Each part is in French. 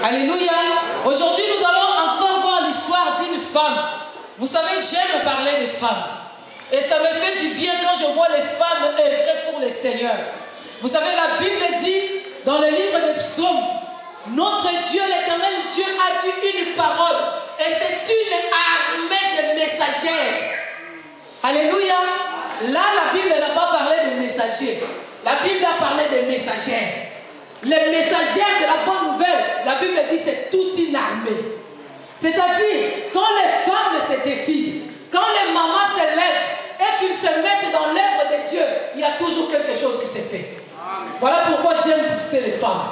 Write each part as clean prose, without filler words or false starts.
Alléluia. Aujourd'hui, nous allons encore voir l'histoire d'une femme. Vous savez, j'aime parler des femmes. Et ça me fait du bien quand je vois les femmes œuvrer pour le Seigneur. Vous savez, la Bible dit dans le livre des psaumes, notre Dieu, l'Éternel Dieu, a dit une parole. Et c'est une armée de messagères. Alléluia. Là, la Bible n'a pas parlé de messagers. La Bible a parlé de messagères. Les messagères de la bonne nouvelle, la Bible dit c'est toute une armée. C'est-à-dire, quand les femmes se décident, quand les mamans se lèvent et qu'ils se mettent dans l'œuvre de Dieu, il y a toujours quelque chose qui se fait. Voilà pourquoi j'aime pousser les femmes.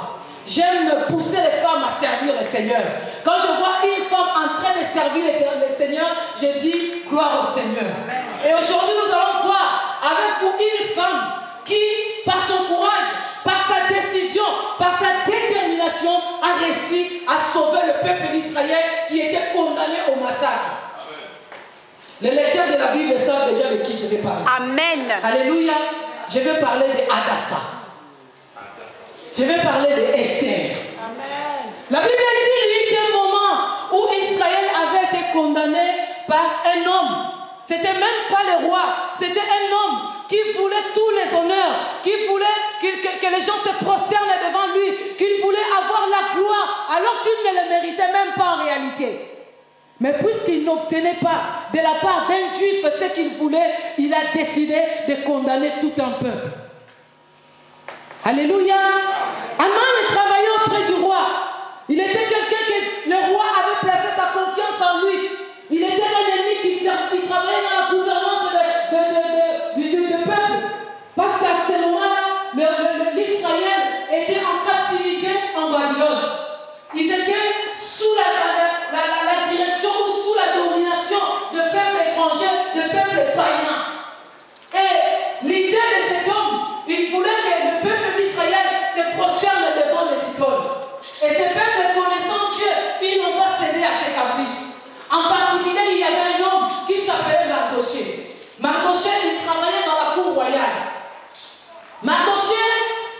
J'aime pousser les femmes à servir le Seigneur. Quand je vois une femme en train de servir le Seigneur, je dis gloire au Seigneur. Et aujourd'hui, nous allons voir avec vous une femme qui, par son courage, par sa décision, par sa détermination, a réussi à sauver le peuple d'Israël qui était condamné au massacre. Les lecteurs de la Bible savent déjà de qui je vais parler. Amen. Alléluia. Je vais parler de Hadassa. Je vais parler de Esther. Amen. La Bible dit qu'il y a eu un moment où Israël avait été condamné par un homme. C'était même pas le roi, c'était un homme qui voulait tous les honneurs, qui voulait que les gens se prosternent devant lui, qu'il voulait avoir la gloire, alors qu'il ne le méritait même pas en réalité. Mais puisqu'il n'obtenait pas de la part d'un juif ce qu'il voulait, il a décidé de condamner tout un peuple. Alléluia. Aman travaillait auprès du roi. Il était quelqu'un que le roi avait placé sa confiance en lui. Il était un ennemi qui travaillait dans la gouvernance du peuple. Parce qu'à ce moment-là, l'Israël était en captivité en Babylone. Ils étaient sous la direction ou sous la domination de peuples étrangers, de peuples païens. Et l'idée de cet homme, il voulait que le peuple d'Israël se prosterne devant les icônes. Et ce peuple connaissant Dieu, ils n'ont pas cédé à ses caprices. En particulier, il y avait un homme qui s'appelait Mardoché. Mardoché, il travaillait dans la cour royale. Mardoché,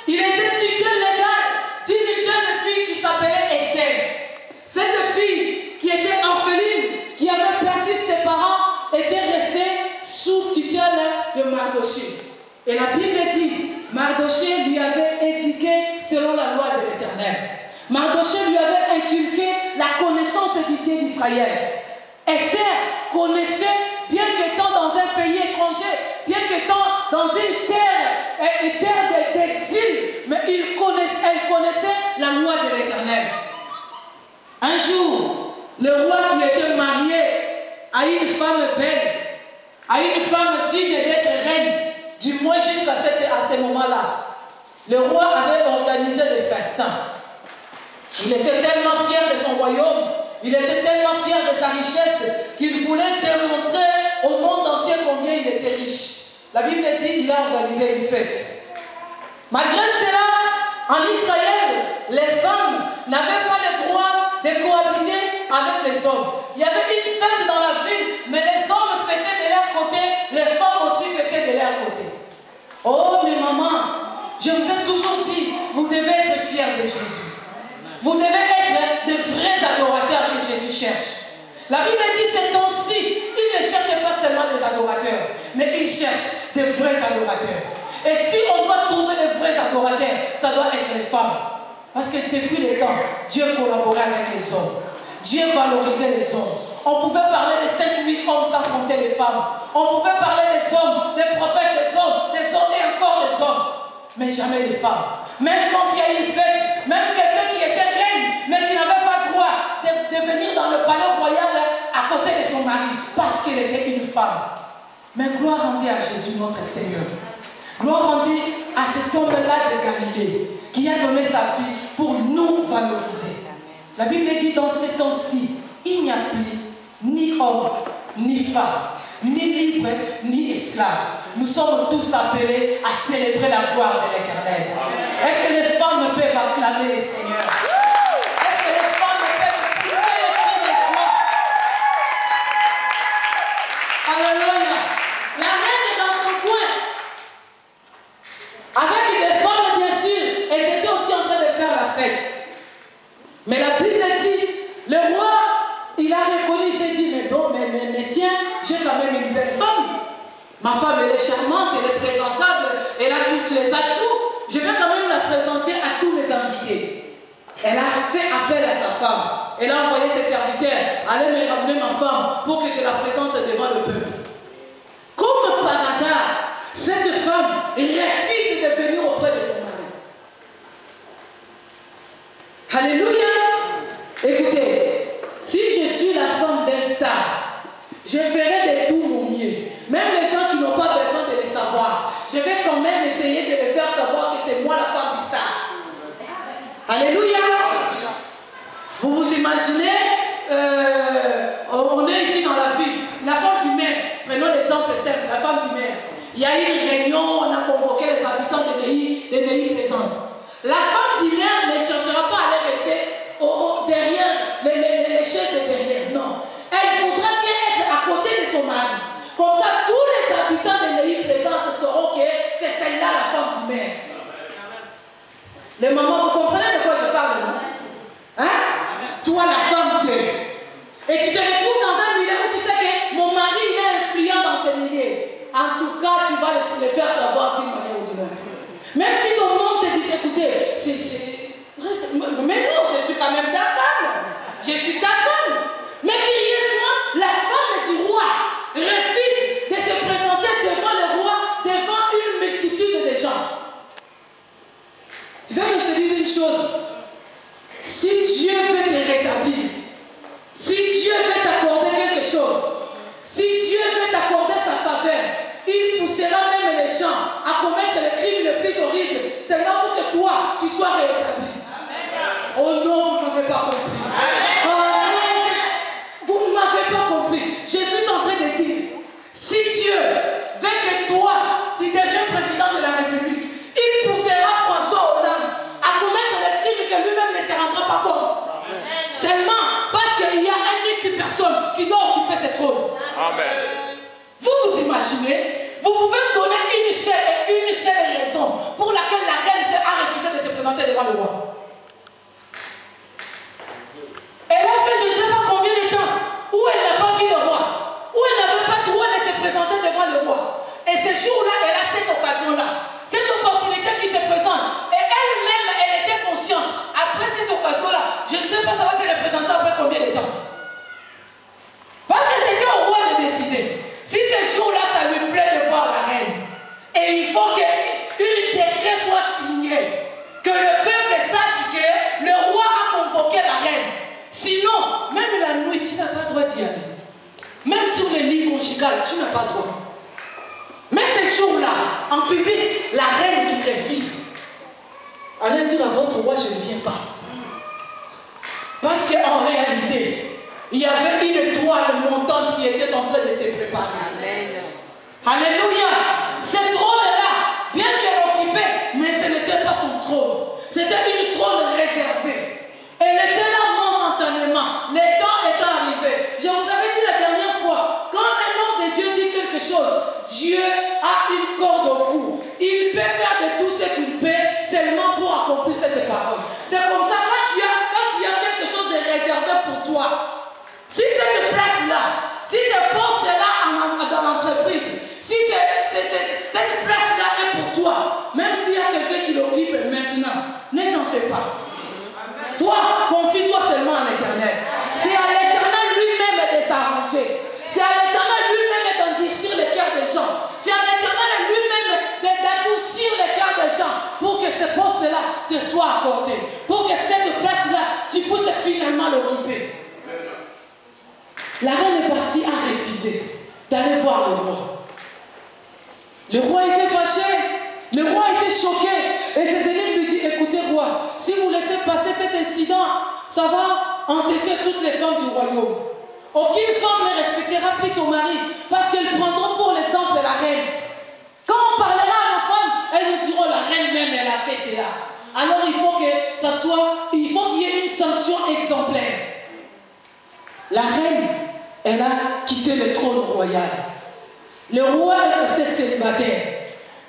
il était tuteur légal d'une jeune fille qui s'appelait Esther. Cette fille qui était orpheline, qui avait perdu ses parents, était restée sous tutelle de Mardoché. Et la Bible dit, Mardoché lui avait éduqué selon la loi de l'Éternel. Mardoché lui avait inculqué la connaissance du Dieu d'Israël. Esther connaissait, bien qu'étant dans un pays étranger, bien qu'étant dans une terre d'exil, mais elle connaissait la loi de l'Éternel. Un jour, le roi qui était marié à une femme belle, à une femme digne d'être reine, du moins jusqu'à ce moment-là, le roi avait organisé des festins. Il était tellement fier de son royaume, il était tellement fier de sa richesse qu'il voulait démontrer au monde entier combien il était riche. La Bible dit qu'il a organisé une fête. Malgré cela, en Israël, les femmes n'avaient pas le droit de cohabiter avec les hommes. Il y avait une fête dans la ville, mais les hommes fêtaient de leur côté, les femmes aussi fêtaient de leur côté. Oh, mes mamans, je vous ai toujours dit, vous devez être fiers de Jésus. Vous devez être de vrais adorateurs que Jésus cherche. La Bible dit ces temps-ci, il ne cherche pas seulement des adorateurs, mais il cherche de vrais adorateurs. Et si on doit trouver de vrais adorateurs, ça doit être les femmes. Parce que depuis le temps, Dieu collaborait avec les hommes. Dieu valorisait les hommes. On pouvait parler de 5000 hommes sans compter les femmes. On pouvait parler des hommes, des prophètes, des hommes et encore des hommes. Mais jamais les femmes. Même quand il y a une fête, même quelqu'un qui était reine, mais qui n'avait pas le droit de venir dans le palais royal à côté de son mari, parce qu'elle était une femme. Mais gloire rendue à Jésus notre Seigneur. Gloire rendue à cet homme-là de Galilée, qui a donné sa vie pour nous valoriser. La Bible dit dans ces temps-ci, il n'y a plus ni homme, ni femme, ni libre, ni esclave. Nous sommes tous appelés à célébrer la gloire de l'Éternel. Est-ce que les femmes peuvent acclamer le Seigneur? Est-ce que les femmes peuvent pousser les cris de joie? Alléluia. La reine est dans son coin. Avec des femmes, bien sûr, elles étaient aussi en train de faire la fête. Mais la la Bible dit, le roi, il a reconnu, il s'est dit, mais bon, mais tiens, j'ai quand même une belle femme. Ma femme, elle est charmante, elle est présentable, elle a tous les atouts. Je vais quand même la présenter à tous mes invités. Elle a fait appel à sa femme. Elle a envoyé ses serviteurs, allez me ramener ma femme pour que je la présente devant le peuple. Comme par hasard, cette femme refuse de venir auprès de son mari. Alléluia. Écoutez, si je suis la femme d'un star, je ferai de tout mon mieux. Même les gens qui n'ont pas besoin de le savoir, je vais quand même essayer de les faire savoir que c'est moi la femme du star. Alléluia. Vous vous imaginez, on est ici dans la ville, la femme du maire, prenons l'exemple simple, la femme du maire. Il y a eu une réunion, on a convoqué les habitants de Neuilly Plaisance. La femme du maire ne cherchera pas à aller rester derrière, les chaises de derrière, non. Elle voudra bien être à côté de son mari. Comme ça, tous les habitants de Neuilly Plaisance sauront que c'est celle-là la femme du maire. Les mamans, vous comprenez de quoi je parle, non? Hein? Toi, la femme d'elle. Et tu te retrouves dans un milieu où tu sais que mon mari il est influent dans ce milieu. En tout cas, tu vas le faire savoir d'une manière ou d'une autre. Même si ton monde te dit, écoutez, mais non, je suis quand même ta femme. Je suis ta femme. Mais curieusement, la femme du roi refuse de se présenter devant le roi, devant une multitude de gens. Tu veux que je te dise une chose? Si Dieu veut te rétablir, si Dieu veut t'accorder quelque chose, si Dieu veut t'accorder sa faveur, il poussera même les gens à commettre le crime le plus horrible, seulement pour que toi, tu sois rétabli. Oh non, vous n'avez pas compris. Oh non, vous ne m'avez pas compris. Je suis en train de dire, si Dieu veut que toi, tu deviens président de la République, il poussera François Hollande à commettre des crimes que lui-même ne se rendra pas compte. Seulement parce qu'il y a une personne qui doit occuper ce trône. Amen. Vous imaginez, vous pouvez me donner une seule raison pour laquelle la reine a refusé de se présenter devant le roi. Elle a fait je ne sais pas combien de temps où elle n'a pas vu le roi, où elle n'avait pas droit de se présenter devant le roi. Et ce jour-là, elle a cette occasion-là, cette opportunité qui se présente. Et elle-même, elle était consciente. Après cette occasion-là, je ne sais pas ça va se représenter après combien de temps. Parce que c'était au roi de décider. Si ce jour-là, ça lui plaît de voir la reine, et il faut qu'une décret soit signé, que le peuple sache que le roi a convoqué la reine. Sinon, même la nuit, tu n'as pas le droit d'y aller. Même sur le lit conjugal, tu n'as pas le droit. Mais ce jour-là, en public, la reine qui refuse, allez dire à votre roi, je ne viens pas. Parce qu'en réalité, il y avait une étoile montante qui était en train de se préparer. Amen. Alléluia. Ce trône-là, bien qu'elle occupait, mais ce n'était pas son trône. C'était une trône réservée. Elle était là momentanément. Le temps étant arrivé. Je vous avais dit la dernière fois, quand un homme de Dieu dit quelque chose, Dieu a une corde au cou. Il peut faire de tout ce qu'il peut seulement pour accomplir cette parole. C'est comme ça, quand tu as quelque chose de réservé pour toi, si cette place-là, si ce poste-là dans l'entreprise, si cette place-là est pour toi, même s'il y a quelqu'un qui l'occupe maintenant, ne t'en fais pas. Toi, confie-toi seulement à l'Éternel. C'est à l'Éternel lui-même de s'arranger. C'est à l'Éternel lui-même d'endurcir les cœurs des gens. C'est à l'Éternel lui-même d'adoucir les cœurs des gens pour que ce poste-là te soit accordé. Pour que cette place-là, tu puisses finalement l'occuper. La reine Vasti a refusé d'aller voir le roi. Le roi était fâché. Le roi était choqué. Et ses aînés lui disent, écoutez roi, si vous laissez passer cet incident, ça va entêter toutes les femmes du royaume. Aucune femme ne respectera plus son mari parce qu'elles prendront pour l'exemple la reine. Quand on parlera à nos femmes, elles nous diront la reine même, elle a fait cela. Alors il faut qu'il y ait une sanction exemplaire. La reine, elle a quitté le trône royal. Le roi est resté célibataire.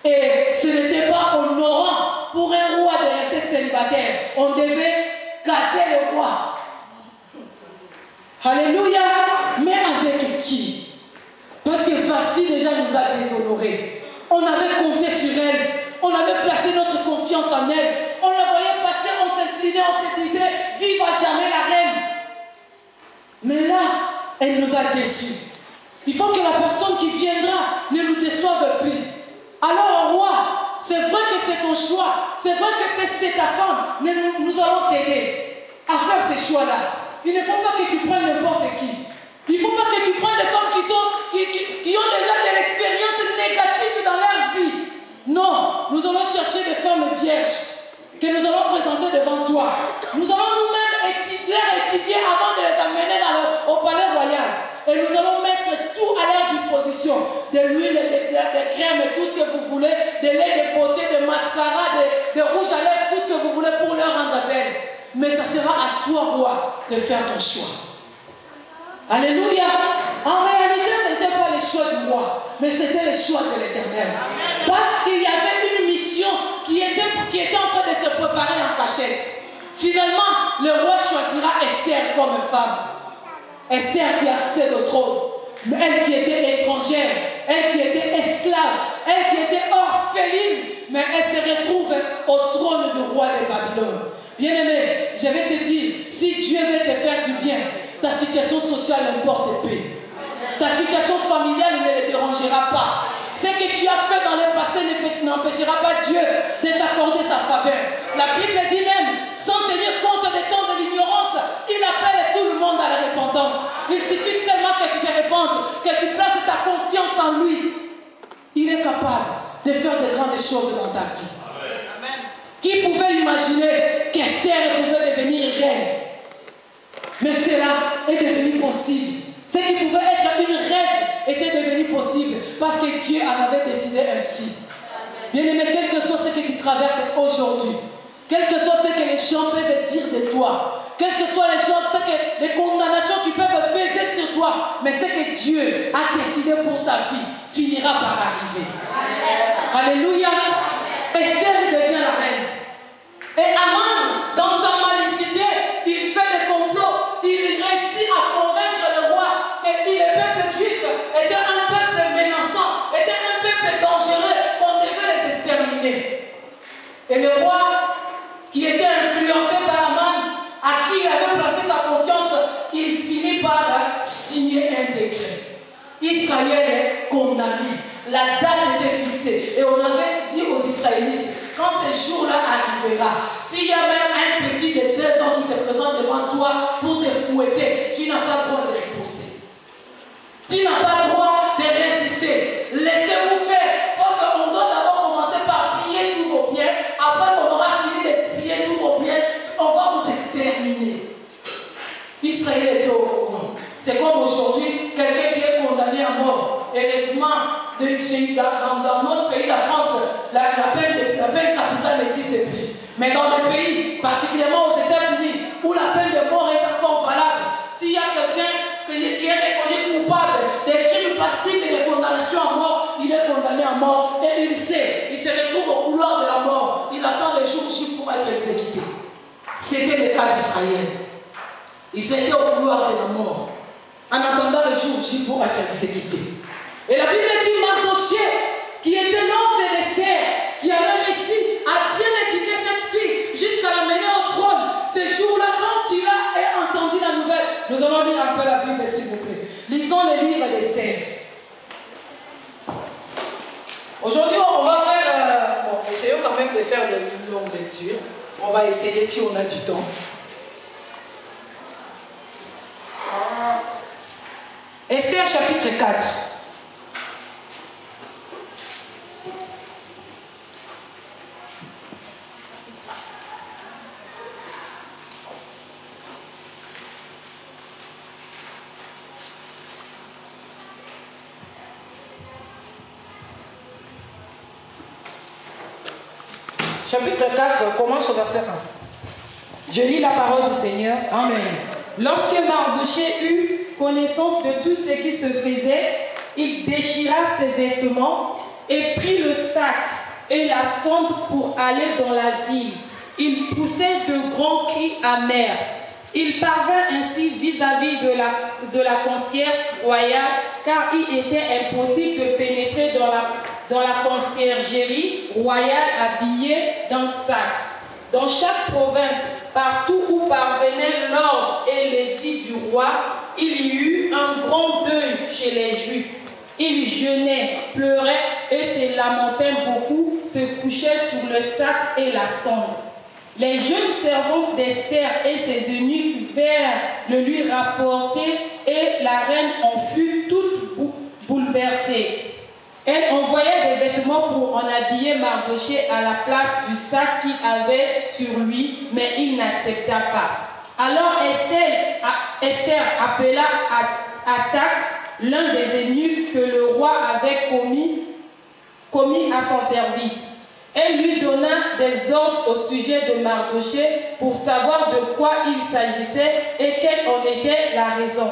Et ce n'était pas honorant pour un roi de rester célibataire. On devait casser le roi Alléluia. Mais avec qui? Parce que Vasti déjà nous a déshonorés. On avait compté sur elle. On avait placé notre confiance en elle. On la voyait passer, on s'inclinait, on se disait, vive à jamais la reine. Mais là, elle nous a déçus. Il faut que la personne qui viendra ne nous déçoive plus. Alors, roi, c'est vrai que c'est ton choix. C'est vrai que c'est ta femme. Mais nous allons t'aider à faire ces choix-là. Il ne faut pas que tu prennes n'importe qui. Il ne faut pas que tu prennes des femmes qui ont déjà de l'expérience négative dans leur vie. Non, nous allons chercher des femmes vierges que nous allons présenter devant toi. Nous allons nous-mêmes étudier avant de les amener au palais royal. Et nous allons mettre tout à leur disposition. De l'huile, des crèmes, tout ce que vous voulez, de lait de beauté, de mascara, de rouge à lèvres, tout ce que vous voulez pour leur rendre belle. Mais ça sera à toi, roi, de faire ton choix. Alléluia. En réalité, ce n'était pas les choix du roi, mais c'était les choix de l'Éternel. Parce qu'il y avait une mission qui était en train de se préparer en cachette. Finalement, le roi choisira Esther comme femme. Esther qui accède au trône. Mais elle qui était étrangère, elle qui était esclave, elle qui était orpheline, mais elle se retrouve au trône du roi de Babylone. Bien-aimé, je vais te dire, si Dieu veut te faire du bien, ta situation sociale importe peu. Ta situation familiale ne le dérangera pas. Ce que tu as fait dans le passé n'empêchera pas Dieu de t'accorder sa faveur. La Bible dit même, sans tenir compte des temps de l'ignorance, il appelle tout le monde à la repentance. Il suffit seulement que tu te répandes, que tu places ta confiance en lui. Il est capable de faire de grandes choses dans ta vie. Amen. Qui pouvait imaginer qu'Esther pouvait devenir reine? Mais cela est devenu possible. Ce qui pouvait être une rêve était devenu possible parce que Dieu en avait décidé ainsi. Bien-aimé, quel que soit ce que tu traverses aujourd'hui, quel que soit ce que les gens peuvent dire de toi, quelles que soient les condamnations qui peuvent peser sur toi, mais ce que Dieu a décidé pour ta vie finira par arriver. Alléluia. Esther devient la reine. Et Aman, dans sa malicité, il fait des complots. Il réussit à convaincre le roi que le peuple juif était un peuple menaçant, était un peuple dangereux, qu'on devait les exterminer. Et le roi, qui était influencé par Aman, à qui il avait placé sa confiance, il finit par signer un décret. Israël est condamné. La date était fixée. Et on avait dit aux Israélites, quand ce jour-là arrivera, s'il y a même un petit de 2 ans qui se présente devant toi pour te fouetter, tu n'as pas le droit de riposter. Tu n'as pas le droit de résister. Laissez-vous faire. Parce qu'on doit d'abord commencer par plier tous vos pieds. Après qu'on aura fini de plier tous vos pieds, on va vous exterminer. Israël était au courant. C'est comme aujourd'hui, quelqu'un qui est condamné à mort. Heureusement, dans notre pays, la France, la peine capitale n'existe plus. Mais dans le pays, particulièrement aux États-Unis, où la peine de mort est encore valable, s'il y a quelqu'un qui est reconnu coupable des crimes passibles et des condamnations à mort, il est condamné à mort et il sait, il se retrouve au couloir de la mort. Il attend le jour J pour être exécuté. C'était le cas d'Israël. Ils étaient au couloir de la mort, en attendant le jour J pour être exécuté. Et la Bible dit Mardoché, qui était l'oncle d'Esther, qui avait réussi à bien éduquer cette fille jusqu'à la mener au trône. Ce jour-là, quand il a entendu la nouvelle, nous allons lire un peu la Bible, s'il vous plaît. Lisons le livre d'Esther. Aujourd'hui, on va faire, essayons quand même de faire de longues lectures. On va essayer si on a du temps. Esther chapitre 4. Chapitre 4, commence au verset 1. Je lis la parole du Seigneur. Amen. Lorsque Mardoché eut connaissance de tout ce qui se faisait, il déchira ses vêtements et prit le sac et la sonde pour aller dans la ville. Il poussait de grands cris amers Il parvint ainsi vis-à-vis de la concierge royale, car il était impossible de pénétrer dans la conciergerie royale habillée d'un sac. Dans chaque province, partout où parvenait l'ordre et l'édit du roi, il y eut un grand deuil chez les Juifs. Ils jeûnaient, pleuraient et se lamentaient beaucoup, se couchaient sur le sac et la cendre. Les jeunes servantes d'Esther et ses eunuques vinrent le lui rapporter et la reine en fut toute bouleversée. Elle envoya des vêtements pour en habiller Mardochée à la place du sac qu'il avait sur lui, mais il n'accepta pas. Alors Esther appela Hathach, l'un des eunuques que le roi avait commis à son service. Elle lui donna des ordres au sujet de Mardochée pour savoir de quoi il s'agissait et quelle en était la raison.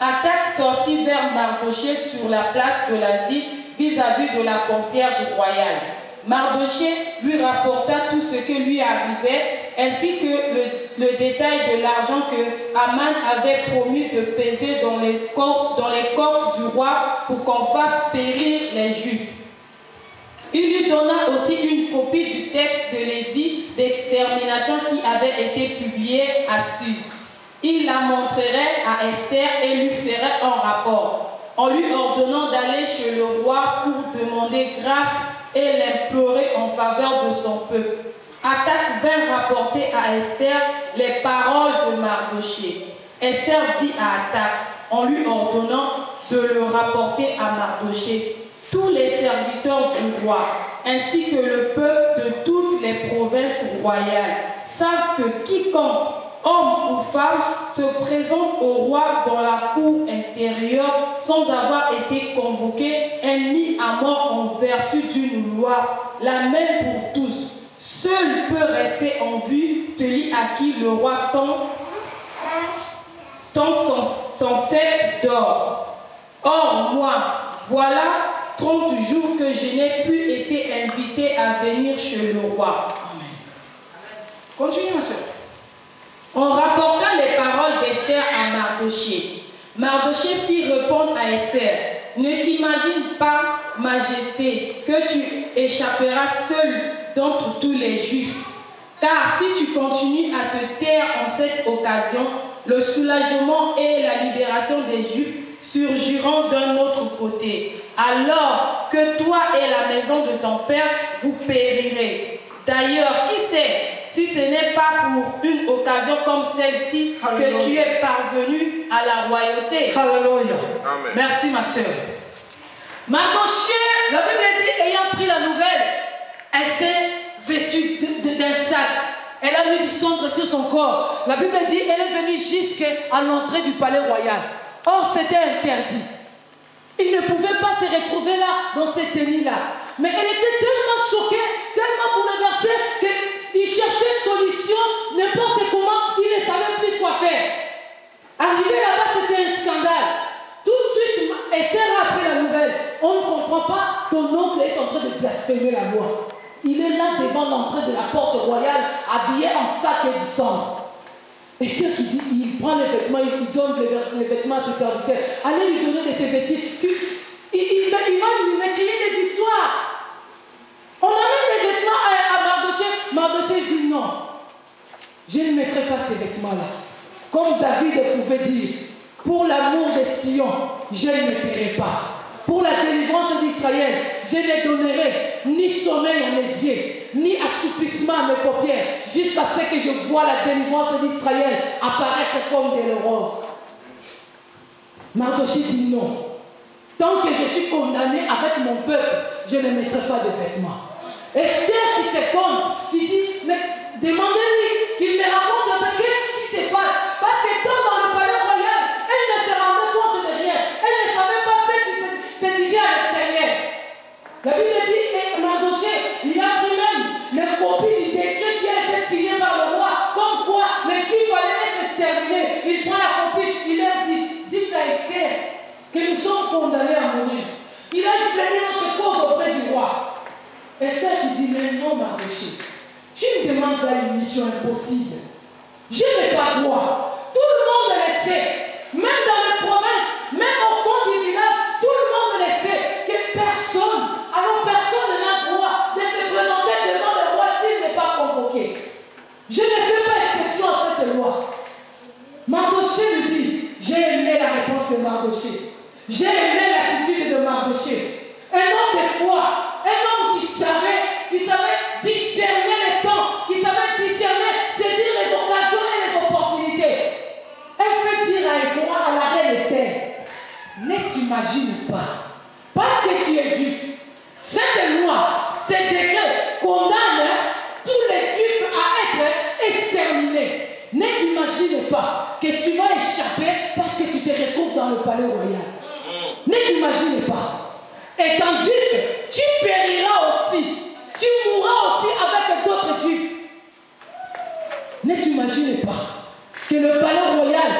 Hathach sortit vers Mardochée sur la place de la ville vis-à-vis de la concierge royale. Mardochée lui rapporta tout ce qui lui arrivait, ainsi que le détail de l'argent que Haman avait promis de peser dans les coffres du roi pour qu'on fasse périr les Juifs. Il lui donna aussi une copie du texte de l'édit d'extermination qui avait été publié à Suse. Il la montrerait à Esther et lui ferait un rapport, en lui ordonnant d'aller chez le roi pour demander grâce et l'implorer en faveur de son peuple. Hathach vint rapporter à Esther les paroles de Mardochée. Esther dit à Hathach, en lui ordonnant de le rapporter à Mardochée: tous les serviteurs du roi, ainsi que le peuple de toutes les provinces royales, savent que quiconque, homme ou femme, se présente au roi dans la cour intérieure sans avoir été convoqué est mis à mort en vertu d'une loi, la même pour tous. Seul peut rester en vue celui à qui le roi tend son sceptre d'or. Or, moi, voilà 30 jours que je n'ai plus été invité à venir chez le roi. Amen. Continue, ma soeur. On rapporta les paroles d'Esther à Mardochée. Mardochée fit répondre à Esther: ne t'imagine pas, Majesté, que tu échapperas seul d'entre tous les Juifs. Car si tu continues à te taire en cette occasion, le soulagement et la libération des Juifs surgiront d'un autre côté, alors que toi et la maison de ton père vous périrez. D'ailleurs, qui sait si ce n'est pas pour une occasion comme celle-ci que tu es parvenu à la royauté. Alléluia. Amen. Merci, ma soeur. Mardochée, la Bible dit, ayant pris la nouvelle, elle s'est vêtue d'un sac. Elle a mis du cendre sur son corps. La Bible dit, elle est venue jusqu'à l'entrée du palais royal. Or, c'était interdit. Il ne pouvait pas se retrouver là, dans cette tenue-là. Mais elle était tellement choquée, tellement bouleversée, qu'il cherchait une solution, n'importe comment, il ne savait plus quoi faire. Arrivé là-bas, c'était un scandale. Tout de suite, Esther a appris la nouvelle. On ne comprend pas, ton oncle est en train de blasphémer la loi. Il est là devant l'entrée de la porte royale, habillé en sac et du sang. Esther qui dit, il prend les vêtements, il donne les vêtements à ses serviteurs. Allez lui donner de ses vêtements. Il va lui créer des histoires. On amène les vêtements à Mardochée. Mardochée dit non. Je ne mettrai pas ces vêtements-là. Comme David pouvait dire, pour l'amour de Sion, je ne mettrai pas. Pour la délivrance d'Israël, je ne donnerai ni sommeil à mes yeux, ni assouplissement à mes paupières, jusqu'à ce que je vois la délivrance d'Israël apparaître comme de l'aurore. Mardochée dit non. Tant que je suis condamné avec mon peuple, je ne mettrai pas de vêtements. Esther qui se compte, qui dit, mais demandez-lui qu'il me raconte un peu qu'est-ce qui se passe. Parce que dans le palais royal, elle ne se rendait compte de rien. Elle ne savait pas ce qui se disait à l'extérieur. La Bible dit, et Mardochée, il a pris même les copies du décret qui a été signé par le roi, comme quoi les Juifs allaient être exterminés. Il prend la copie, il leur dit, dites à Esther que nous sommes condamnés à mourir. Il a plaidé notre cause auprès du roi. Esther qui dit, mais non, Mardochée, tu me demandes là une mission impossible. Je n'ai pas droit. de Mardochée. J'ai aimé l'attitude de Mardochée. Un homme de foi, un homme qui savait discerner les temps, qui savait discerner, saisir les occasions et les opportunités. Elle fait dire à la reine Esther, ne t'imagine pas, parce que tu es juif, cette loi, ces décrets condamnent tous les juifs à être exterminés. Ne t'imagine pas que tu vas échapper parce que tu te retrouves dans le palais royal. Ne t'imagine pas. Étant juif, tu périras aussi. Tu mourras aussi avec d'autres juifs. Ne t'imagine pas que le palais royal